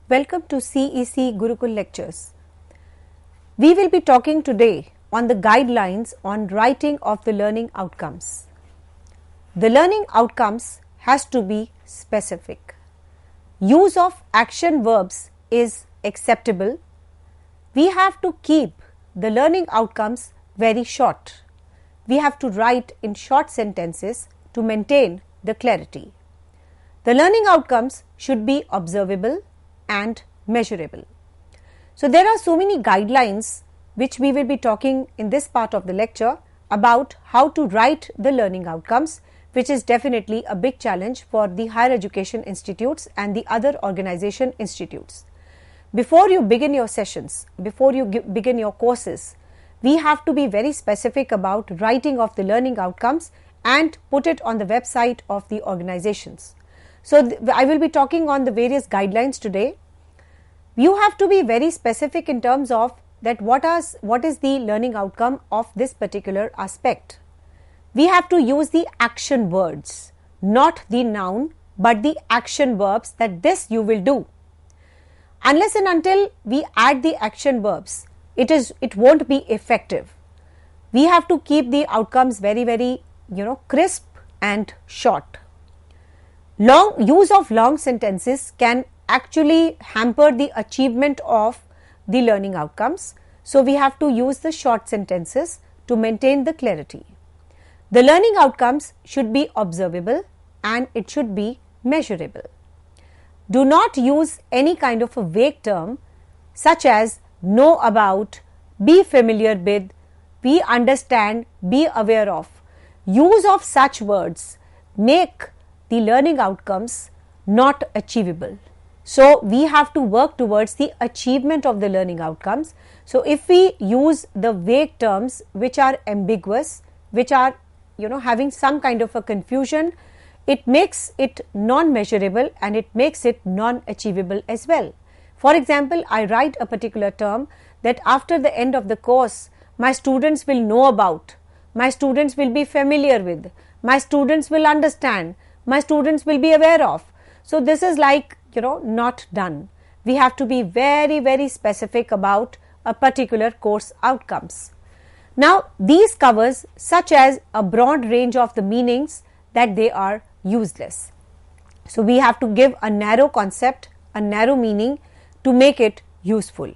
Welcome to CEC Gurukul Lectures. We will be talking today on the guidelines on writing of the learning outcomes. The learning outcomes has to be specific. Use of action verbs is acceptable. We have to keep the learning outcomes very short. We have to write in short sentences to maintain the clarity. The learning outcomes should be observable and measurable. So there are so many guidelines which we will be talking in this part of the lecture about how to write the learning outcomes, which is definitely a big challenge for the higher education institutes and the other organization institutes. Before you begin your sessions, before you begin your courses, we have to be very specific about writing of the learning outcomes and put it on the website of the organizations. So I will be talking on the various guidelines today. You have to be very specific in terms of that what is the learning outcome of this particular aspect. We have to use the action words, not the noun, but the action verbs that this you will do. Unless and until we add the action verbs, it won't be effective. We have to keep the outcomes very crisp and short. Use of long sentences can actually hamper the achievement of the learning outcomes. So we have to use the short sentences to maintain the clarity. The learning outcomes should be observable and it should be measurable. Do not use any kind of a vague term such as know about, be familiar with, we understand, be aware of. Use of such words make the learning outcomes not achievable. So we have to work towards the achievement of the learning outcomes. So if we use the vague terms which are ambiguous, which are having some kind of a confusion, it makes it non-measurable and it makes it non-achievable as well. For example, I write a particular term that after the end of the course, my students will know about, my students will be familiar with, my students will understand, my students will be aware of. So this is like, not done. We have to be very specific about a particular course outcomes. Now, these covers such as a broad range of the meanings that they are useless. So we have to give a narrow concept, a narrow meaning to make it useful.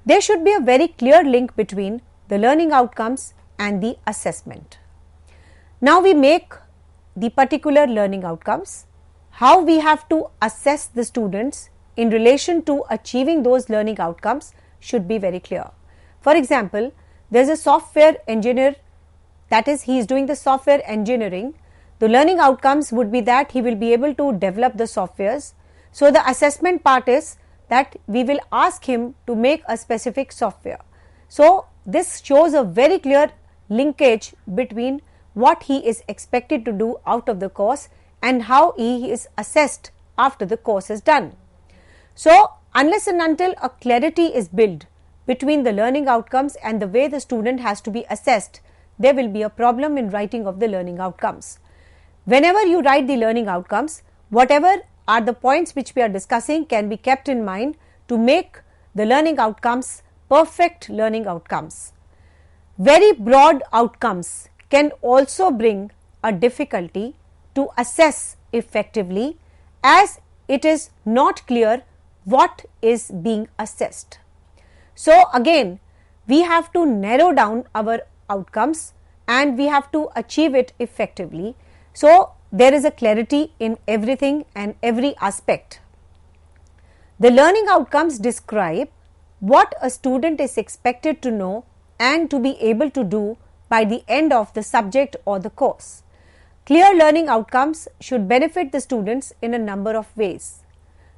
There should be a very clear link between the learning outcomes and the assessment. Now we make the particular learning outcomes. How we have to assess the students in relation to achieving those learning outcomes should be very clear. For example, there is a software engineer, that is, he is doing the software engineering. The learning outcomes would be that he will be able to develop the softwares. So the assessment part is that we will ask him to make a specific software. So this shows a very clear linkage between what he is expected to do out of the course and how he is assessed after the course is done. So unless and until a clarity is built between the learning outcomes and the way the student has to be assessed, there will be a problem in writing of the learning outcomes. Whenever you write the learning outcomes, whatever are the points which we are discussing can be kept in mind to make the learning outcomes perfect learning outcomes. Very broad outcomes can also bring a difficulty to assess effectively as it is not clear what is being assessed. So again, we have to narrow down our outcomes and we have to achieve it effectively. So there is a clarity in everything and every aspect. The learning outcomes describe what a student is expected to know and to be able to do by the end of the subject or the course. Clear learning outcomes should benefit the students in a number of ways.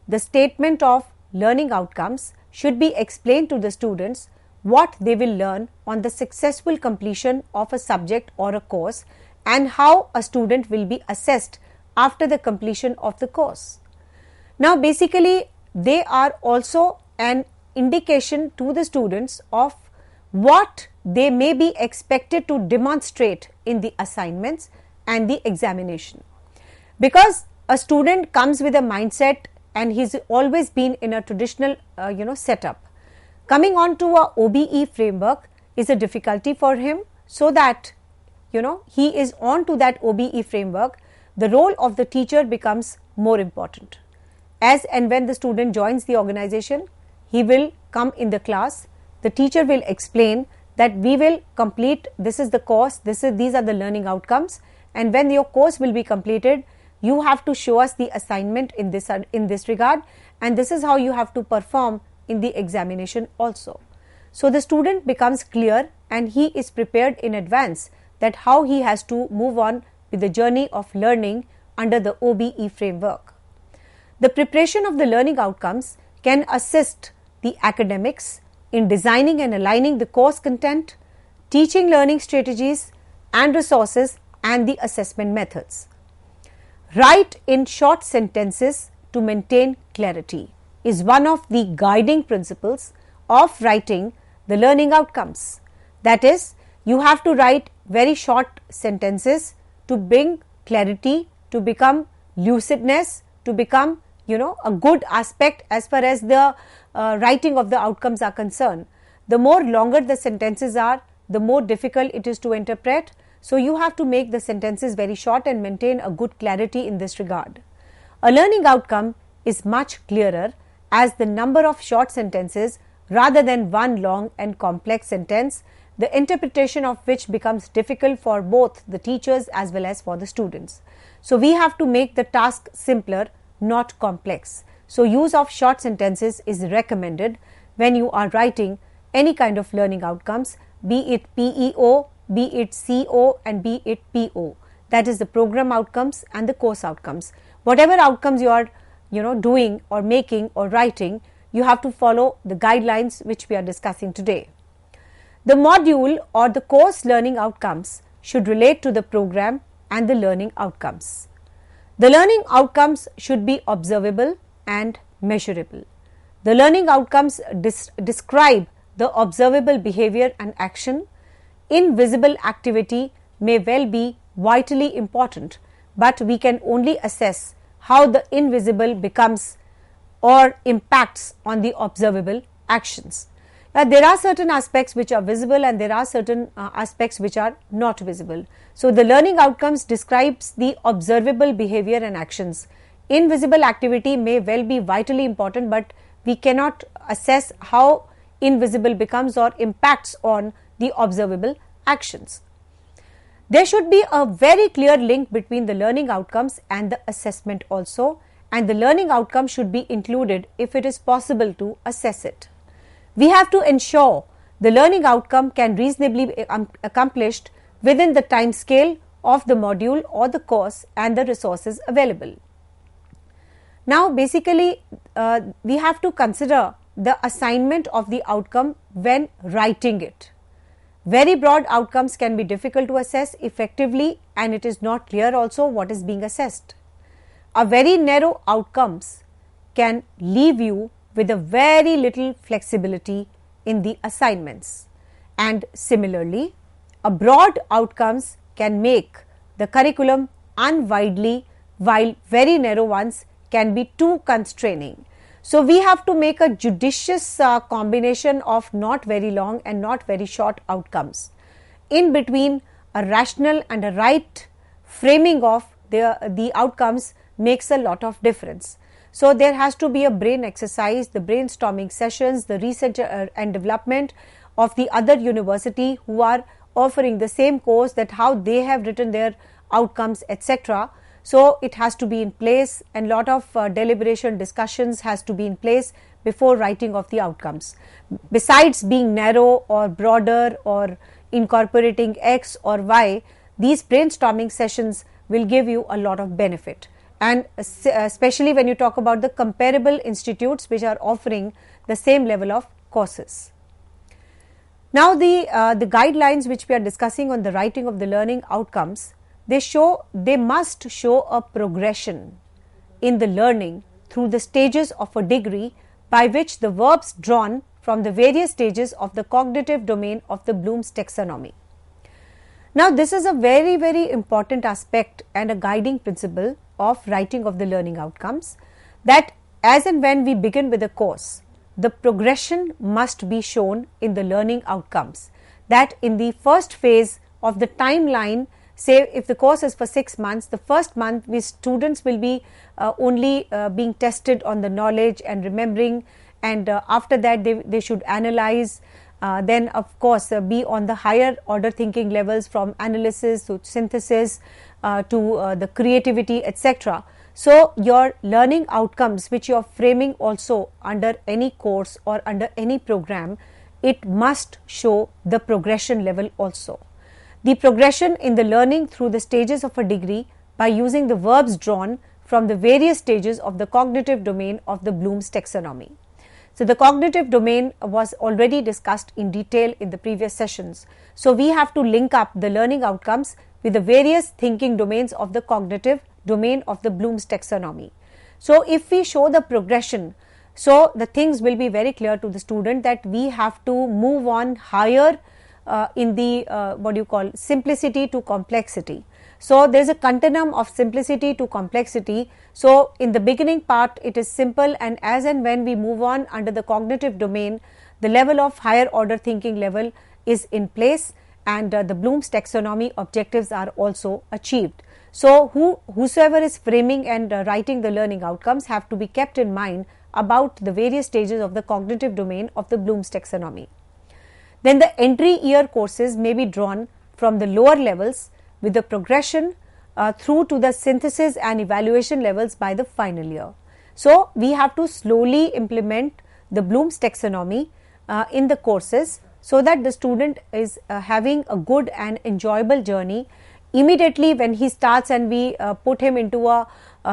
The statement of learning outcomes should be explained to the students what they will learn on the successful completion of a subject or a course and how a student will be assessed after the completion of the course. Now basically they are also an indication to the students of what they may be expected to demonstrate in the assignments and the examination. Because a student comes with a mindset and he's always been in a traditional setup. Coming on to a OBE framework is a difficulty for him, so that he is on to that OBE framework, the role of the teacher becomes more important. As and when the student joins the organization, he will come in the class, the teacher will explain that we will complete, this is the course, these are the learning outcomes, and when your course will be completed, you have to show us the assignment in this regard, and this is how you have to perform in the examination also. So the student becomes clear and he is prepared in advance that how he has to move on with the journey of learning under the OBE framework. The preparation of the learning outcomes can assist the academics in designing and aligning the course content, teaching learning strategies and resources, and the assessment methods. Write in short sentences to maintain clarity is one of the guiding principles of writing the learning outcomes. That is, you have to write very short sentences to bring clarity, to become lucidness, to become a good aspect as far as the writing of the outcomes are concerned. The more longer the sentences are, the more difficult it is to interpret. So you have to make the sentences very short and maintain a good clarity in this regard. A learning outcome is much clearer as the number of short sentences rather than one long and complex sentence, the interpretation of which becomes difficult for both the teachers as well as for the students. So we have to make the task simpler, not complex. So use of short sentences is recommended when you are writing any kind of learning outcomes, be it PEO, be it CO, and be it PO. That is the program outcomes and the course outcomes. Whatever outcomes you are doing or making or writing, you have to follow the guidelines which we are discussing today. The module or the course learning outcomes should relate to the program and the learning outcomes. The learning outcomes should be observable and measurable. The learning outcomes describe the observable behavior and action. Invisible activity may well be vitally important, but we can only assess how the invisible becomes or impacts on the observable actions. Now, there are certain aspects which are visible and there are certain aspects which are not visible. So, the learning outcomes describes the observable behavior and actions. Invisible activity may well be vitally important, but we cannot assess how invisible becomes or impacts on the observable actions. There should be a very clear link between the learning outcomes and the assessment also, and the learning outcome should be included if it is possible to assess it. We have to ensure the learning outcome can reasonably be accomplished within the time scale of the module or the course and the resources available. Now, basically, we have to consider the assignment of the outcome when writing it. Very broad outcomes can be difficult to assess effectively, and it is not clear also what is being assessed. A very narrow outcomes can leave you with a very little flexibility in the assignments, and similarly, a broad outcomes can make the curriculum unwieldy, while very narrow ones can be too constraining. So, we have to make a judicious combination of not very long and not very short outcomes. In between, a rational and a right framing of the outcomes makes a lot of difference. So, there has to be a brain exercise, the brainstorming sessions, the research and development of the other university who are offering the same course, that how they have written their outcomes, etc. So, it has to be in place, and lot of deliberation discussions has to be in place before writing of the outcomes. Besides being narrow or broader or incorporating X or Y, these brainstorming sessions will give you a lot of benefit, and especially when you talk about the comparable institutes which are offering the same level of courses. Now, the guidelines which we are discussing on the writing of the learning outcomes, they must show a progression in the learning through the stages of a degree by which the verbs drawn from the various stages of the cognitive domain of the Bloom's taxonomy. Now, this is a very, very important aspect and a guiding principle of writing of the learning outcomes, that as and when we begin with a course, the progression must be shown in the learning outcomes. That in the first phase of the timeline, say if the course is for 6 months, the first month students will be only being tested on the knowledge and remembering, and after that they should analyze, then of course be on the higher order thinking levels, from analysis to synthesis to the creativity, etc. So your learning outcomes which you are framing also under any course or under any program, it must show the progression level also. The progression in the learning through the stages of a degree by using the verbs drawn from the various stages of the cognitive domain of the Bloom's taxonomy. So the cognitive domain was already discussed in detail in the previous sessions. So we have to link up the learning outcomes with the various thinking domains of the cognitive domain of the Bloom's taxonomy. So if we show the progression, so the things will be very clear to the student that we have to move on higher in the what you call simplicity to complexity. So there is a continuum of simplicity to complexity. So in the beginning part it is simple, and as and when we move on under the cognitive domain, the level of higher order thinking level is in place, and the Bloom's taxonomy objectives are also achieved. So whosoever is framing and writing the learning outcomes have to be kept in mind about the various stages of the cognitive domain of the Bloom's taxonomy. Then the entry year courses may be drawn from the lower levels with the progression through to the synthesis and evaluation levels by the final year. So we have to slowly implement the Bloom's taxonomy in the courses, so that the student is having a good and enjoyable journey. Immediately when he starts and we put him into a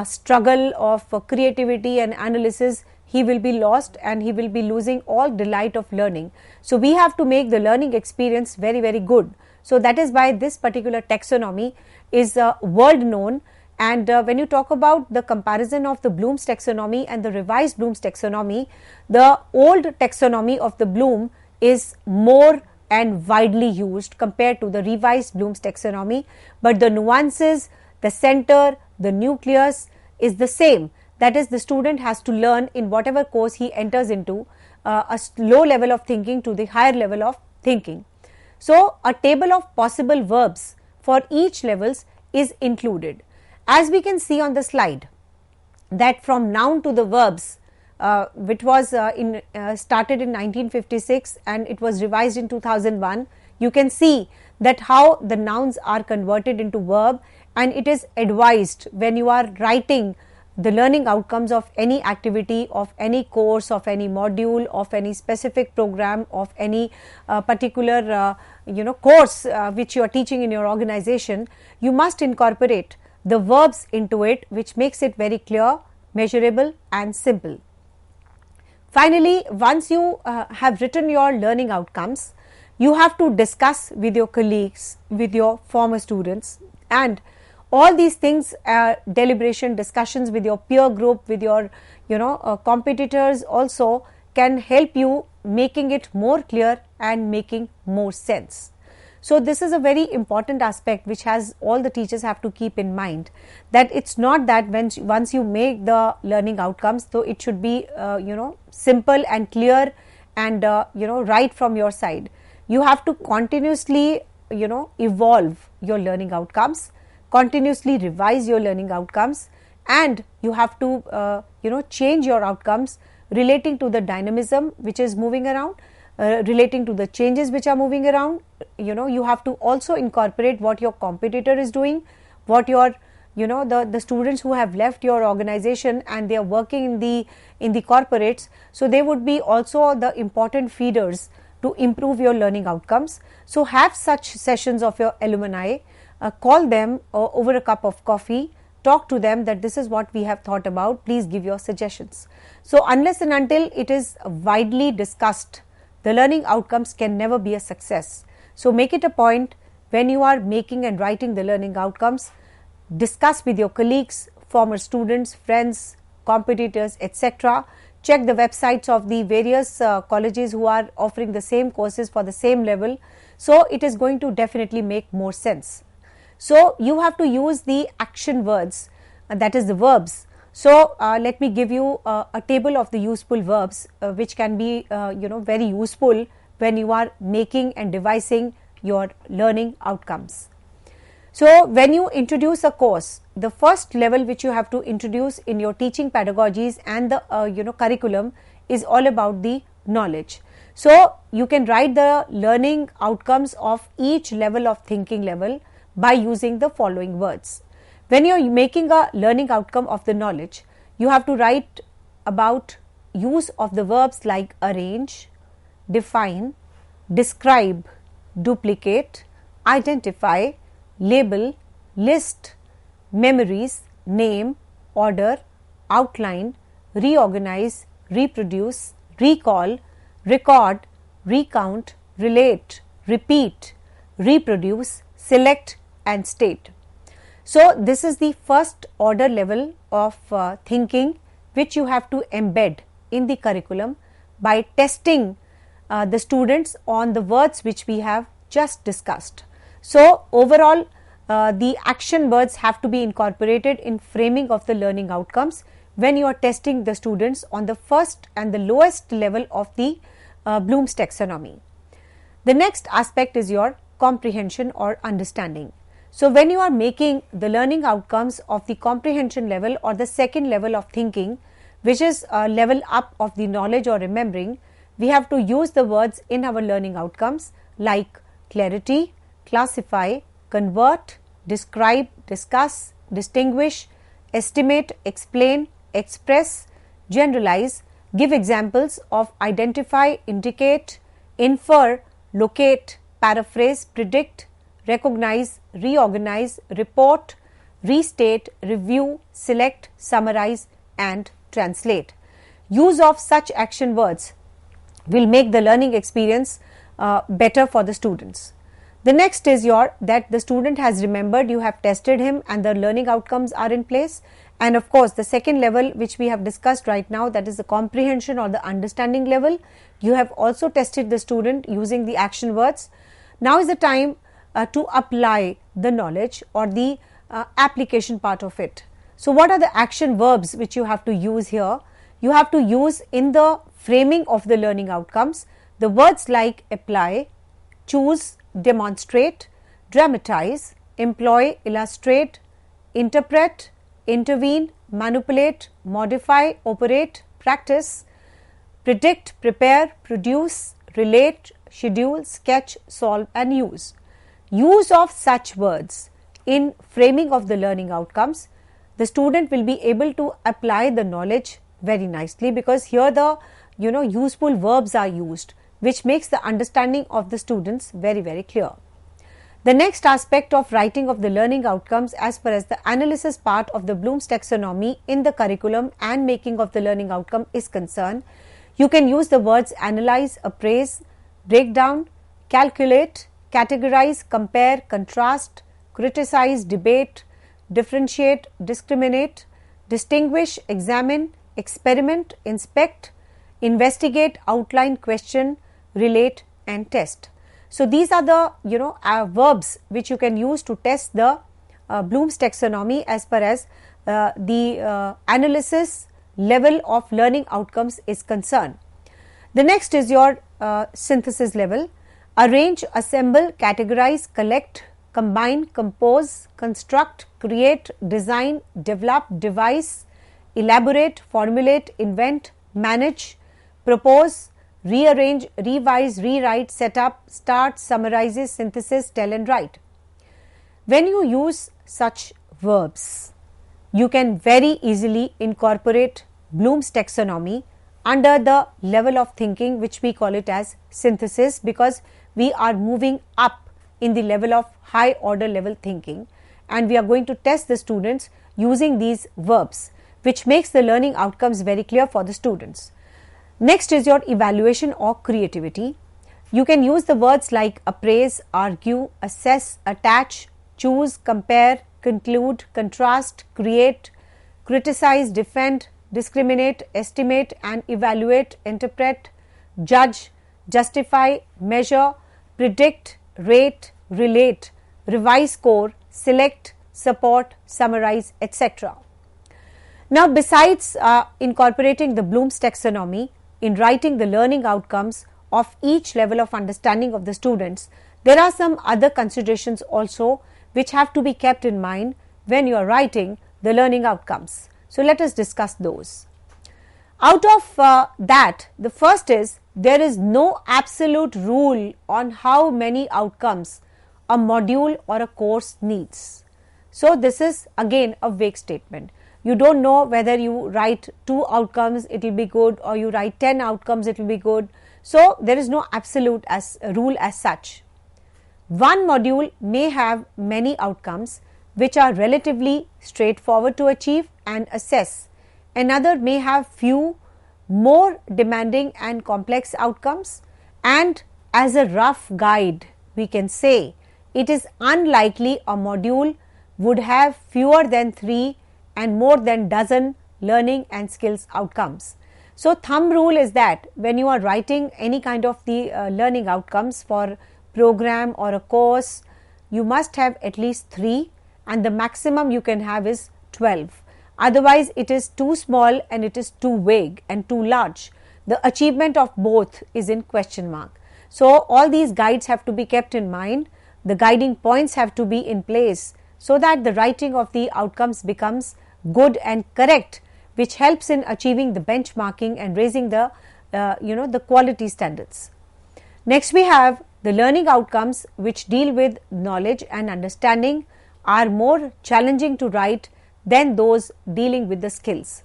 struggle of creativity and analysis, he will be lost and he will be losing all delight of learning. So we have to make the learning experience very, very good. So that is why this particular taxonomy is world known. And when you talk about the comparison of the Bloom's taxonomy and the revised Bloom's taxonomy, the old taxonomy of the Bloom is more and widely used compared to the revised Bloom's taxonomy, but the nuances, the center, the nucleus is the same. That is, the student has to learn in whatever course he enters into a low level of thinking to the higher level of thinking. So a table of possible verbs for each levels is included. As we can see on the slide, that from noun to the verbs, which was started in 1956 and it was revised in 2001, you can see that how the nouns are converted into verb, and it is advised when you are writing the learning outcomes of any activity, of any course, of any module, of any specific program, of any particular course which you are teaching in your organization, you must incorporate the verbs into it, which makes it very clear, measurable and simple. Finally, once you have written your learning outcomes, you have to discuss with your colleagues, with your former students, and all these things, deliberation, discussions with your peer group, with your competitors also can help you making it more clear and making more sense. So this is a very important aspect which has all the teachers have to keep in mind, that it's not that once you make the learning outcomes, so it should be simple and clear and right from your side. You have to continuously evolve your learning outcomes, continuously revise your learning outcomes, and you have to change your outcomes relating to the dynamism which is moving around, relating to the changes which are moving around. You have to also incorporate what your competitor is doing, what your the students who have left your organization and they are working in the corporates, so they would be also the important feeders to improve your learning outcomes. So have such sessions of your alumni, call them over a cup of coffee, talk to them that this is what we have thought about, please give your suggestions. So unless and until it is widely discussed, the learning outcomes can never be a success. So make it a point, when you are making and writing the learning outcomes, discuss with your colleagues, former students, friends, competitors, etc. Check the websites of the various colleges who are offering the same courses for the same level. So it is going to definitely make more sense. So you have to use the action words, that is the verbs, So let me give you a table of the useful verbs which can be very useful when you are making and devising your learning outcomes. So when you introduce a course, the first level which you have to introduce in your teaching pedagogies and the curriculum is all about the knowledge. So you can write the learning outcomes of each level of thinking level by using the following words. When you are making a learning outcome of the knowledge, you have to write about use of the verbs like arrange, define, describe, duplicate, identify, label, list, memories, name, order, outline, reorganize, reproduce, recall, record, recount, relate, repeat, reproduce, select and state. So this is the first order level of thinking which you have to embed in the curriculum by testing the students on the words which we have just discussed. So overall the action words have to be incorporated in framing of the learning outcomes when you are testing the students on the first and the lowest level of the Bloom's taxonomy. The next aspect is your comprehension or understanding. So when you are making the learning outcomes of the comprehension level or the second level of thinking, which is a level up of the knowledge or remembering, we have to use the words in our learning outcomes like clarity, classify, convert, describe, discuss, distinguish, estimate, explain, express, generalize, give examples of identify, indicate, infer, locate, paraphrase, predict, recognize, reorganize, report, restate, review, select, summarize and translate. Use of such action words will make the learning experience better for the students. The next is that the student has remembered, you have tested him and the learning outcomes are in place. And of course, the second level which we have discussed right now, that is the comprehension or the understanding level, you have also tested the student using the action words. Now is the time to apply the knowledge or the application part of it. So what are the action verbs which you have to use here? You have to use in the framing of the learning outcomes the words like apply, choose, demonstrate, dramatize, employ, illustrate, interpret, intervene, manipulate, modify, operate, practice, predict, prepare, produce, relate, schedule, sketch, solve and use. Use of such words in framing of the learning outcomes, the student will be able to apply the knowledge very nicely, because here the useful verbs are used, which makes the understanding of the students very clear. The next aspect of writing of the learning outcomes as far as the analysis part of the Bloom's taxonomy in the curriculum and making of the learning outcome is concerned, you can use the words analyze, appraise, break down, calculate, categorize, compare, contrast, criticize, debate, differentiate, discriminate, distinguish, examine, experiment, inspect, investigate, outline, question, relate and test. So these are the verbs which you can use to test the Bloom's taxonomy as far as the analysis level of learning outcomes is concerned. The next is your synthesis level. Arrange, assemble, categorize, collect, combine, compose, construct, create, design, develop, devise, elaborate, formulate, invent, manage, propose, rearrange, revise, rewrite, set up, start, summarizes, synthesis, tell and write. When you use such verbs, you can very easily incorporate Bloom's taxonomy under the level of thinking which we call it as synthesis, because we are moving up in the level of high order level thinking, and we are going to test the students using these verbs, which makes the learning outcomes very clear for the students. Next is your evaluation or creativity. You can use the words like appraise, argue, assess, attach, choose, compare, conclude, contrast, create, criticize, defend, discriminate, estimate and evaluate, interpret, judge, justify, measure, predict, rate, relate, revise, score, select, support, summarize, etc. Now, besides incorporating the Bloom's taxonomy in writing the learning outcomes of each level of understanding of the students, there are some other considerations also which have to be kept in mind when you are writing the learning outcomes. So, let us discuss those. Out of that, the first is there is no absolute rule on how many outcomes a module or a course needs. So, this is again a vague statement. You don't know whether you write 2 outcomes it will be good, or you write 10 outcomes it will be good. So, there is no absolute rule as such. One module may have many outcomes which are relatively straightforward to achieve and assess. Another may have few more demanding and complex outcomes, and as a rough guide we can say it is unlikely a module would have fewer than 3 and more than dozen learning and skills outcomes. So, thumb rule is that when you are writing any kind of the learning outcomes for program or a course, you must have at least 3 and the maximum you can have is 12. Otherwise, it is too small and it is too vague and too large. The achievement of both is in question mark. So, all these guides have to be kept in mind. The guiding points have to be in place so that the writing of the outcomes becomes good and correct, which helps in achieving the benchmarking and raising the the quality standards. Next, we have the learning outcomes which deal with knowledge and understanding are more challenging to write than those dealing with the skills.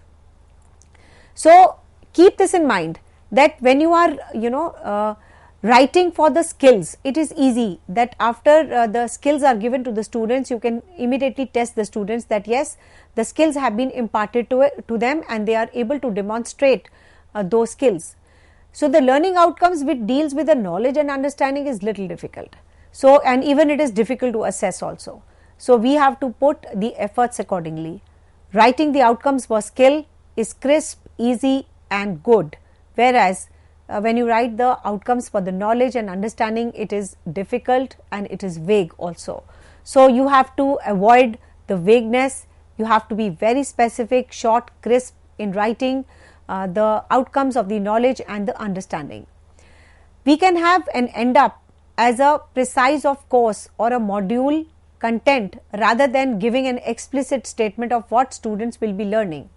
So, keep this in mind that when you are writing for the skills, it is easy that after the skills are given to the students, you can immediately test the students that yes, the skills have been imparted to them and they are able to demonstrate those skills. So, the learning outcomes which deals with the knowledge and understanding is little difficult. So, and even it is difficult to assess also. So, we have to put the efforts accordingly. Writing the outcomes for skill is crisp, easy and good, whereas when you write the outcomes for the knowledge and understanding, it is difficult and it is vague also. So, you have to avoid the vagueness, you have to be very specific, short, crisp in writing the outcomes of the knowledge and the understanding. We can have and end up as a precise of course or a module content rather than giving an explicit statement of what students will be learning.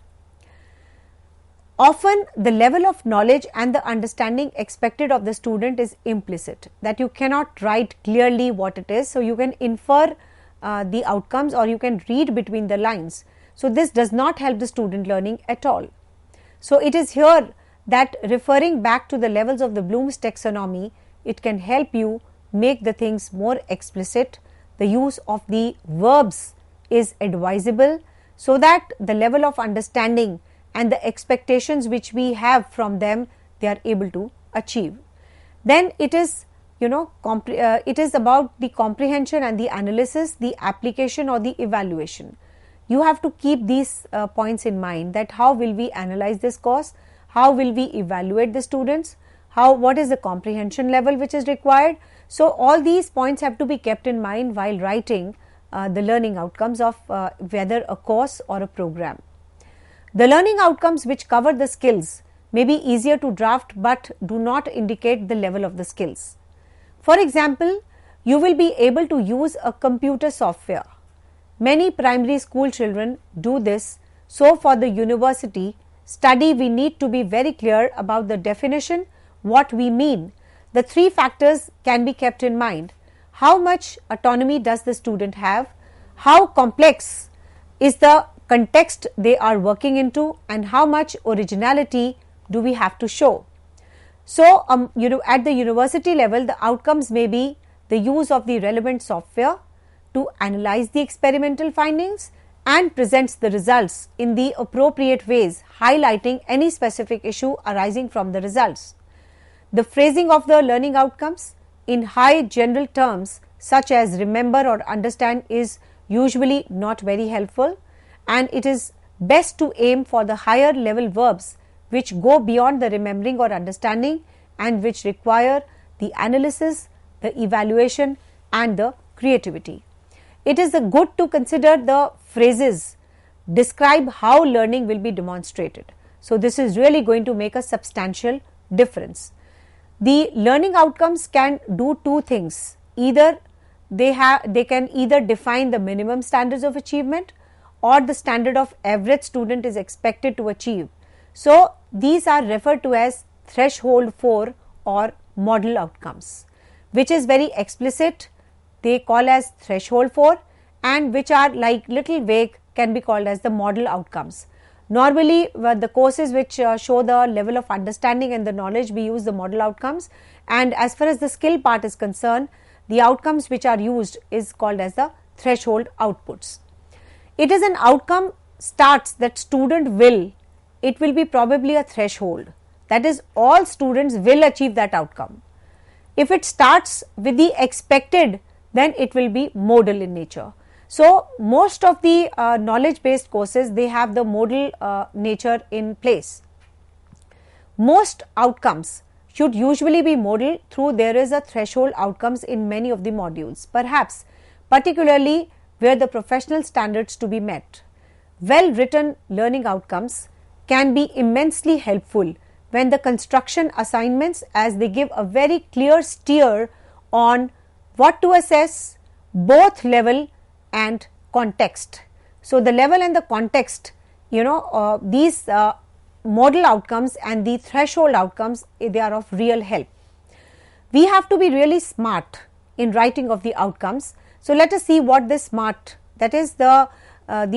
Often the level of knowledge and the understanding expected of the student is implicit, that you cannot write clearly what it is. So, you can infer the outcomes or you can read between the lines. So, this does not help the student learning at all. So, it is here that referring back to the levels of the Bloom's taxonomy, it can help you make the things more explicit. The use of the verbs is advisable so that the level of understanding and the expectations which we have from them, they are able to achieve. Then it is it is about the comprehension and the analysis, the application or the evaluation. You have to keep these points in mind, that how will we analyze this course, how will we evaluate the students, what is the comprehension level which is required. So, all these points have to be kept in mind while writing the learning outcomes of whether a course or a program. The learning outcomes which cover the skills may be easier to draft but do not indicate the level of the skills. For example, you will be able to use a computer software. Many primary school children do this. So, for the university study, we need to be very clear about the definition, what we mean. The 3 factors can be kept in mind. How much autonomy does the student have? How complex is the context they are working into, and how much originality do we have to show? So, at the university level, the outcomes may be the use of the relevant software to analyze the experimental findings and presents the results in the appropriate ways, highlighting any specific issue arising from the results. The phrasing of the learning outcomes in high general terms such as remember or understand is usually not very helpful, and it is best to aim for the higher level verbs which go beyond the remembering or understanding and which require the analysis, the evaluation and the creativity. It is good to consider the phrases describe how learning will be demonstrated. So this is really going to make a substantial difference. The learning outcomes can do two things. Either they can either define the minimum standards of achievement or the standard of average student is expected to achieve. So these are referred to as threshold 4 or model outcomes, which is very explicit, they call as threshold 4, and which are like little vague can be called as the model outcomes. Normally the courses which show the level of understanding and the knowledge, we use the model outcomes, and as far as the skill part is concerned, the outcomes which are used is called as the threshold outputs. It is an outcome starts that student will, it will be probably a threshold, that is all students will achieve that outcome. If it starts with the expected, then it will be modal in nature. So most of the knowledge based courses, they have the modal nature in place. Most outcomes should usually be modal through there is a threshold outcomes in many of the modules, perhaps particularly where the professional standards to be met. Well written learning outcomes can be immensely helpful when the construction assignments, as they give a very clear steer on what to assess, both level and context. So the level and the context, these model outcomes and the threshold outcomes, they are of real help. We have to be really smart in writing of the outcomes. So let us see what this SMART, that is the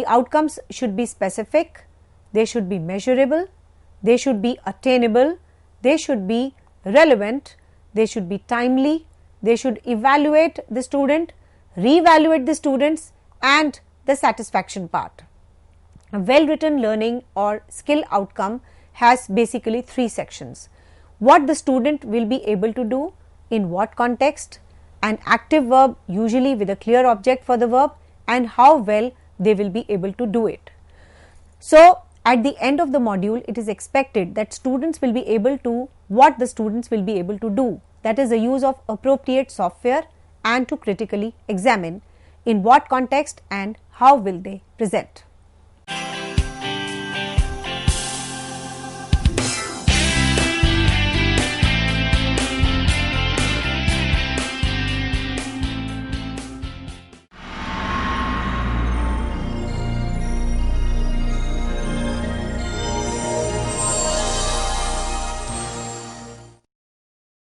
outcomes should be specific, they should be measurable, they should be attainable, they should be relevant, they should be timely, they should evaluate the student, reevaluate the students, and the satisfaction part. A well written learning or skill outcome has basically 3 sections. What the student will be able to do, in what context, an active verb usually with a clear object for the verb, and how well they will be able to do it. So at the end of the module, it is expected that students will be able to, what the students will be able to do, that is the use of appropriate software and to critically examine in what context and how will they present.